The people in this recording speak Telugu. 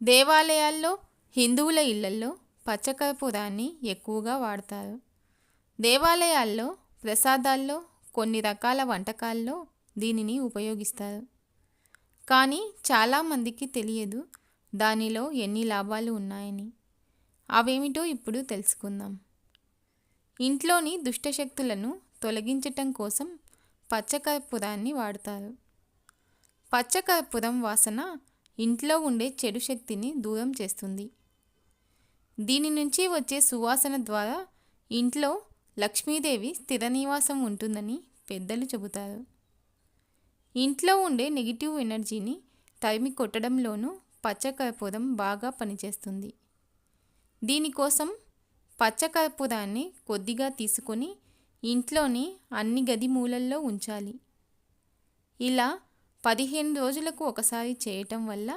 దేవాలయాల్లో, హిందువుల ఇళ్లల్లో పచ్చకర్పూరాన్ని ఎక్కువగా వాడతారు. దేవాలయాల్లో ప్రసాదాల్లో, కొన్ని రకాల వంటకాల్లో దీనిని ఉపయోగిస్తారు. కానీ చాలామందికి తెలియదు దానిలో ఎన్ని లాభాలు ఉన్నాయని. అవేమిటో ఇప్పుడు తెలుసుకుందాం. ఇంట్లోని దుష్టశక్తులను తొలగించటం కోసం పచ్చకర్పూరాన్ని వాడతారు. పచ్చకర్పూరం వాసన ఇంట్లో ఉండే చెడు శక్తిని దూరం చేస్తుంది. దీని నుంచి వచ్చే సువాసన ద్వారా ఇంట్లో లక్ష్మీదేవి స్థిర నివాసం ఉంటుందని పెద్దలు చెబుతారు. ఇంట్లో ఉండే నెగిటివ్ ఎనర్జీని తరిమి కొట్టడంలోనూ పచ్చకర్పూరం బాగా పనిచేస్తుంది. దీనికోసం పచ్చకర్పూరాన్ని కొద్దిగా తీసుకొని ఇంట్లోని అన్ని గది మూలల్లో ఉంచాలి. ఇలా 15 రోజులకు ఒకసారి చేయటం వల్ల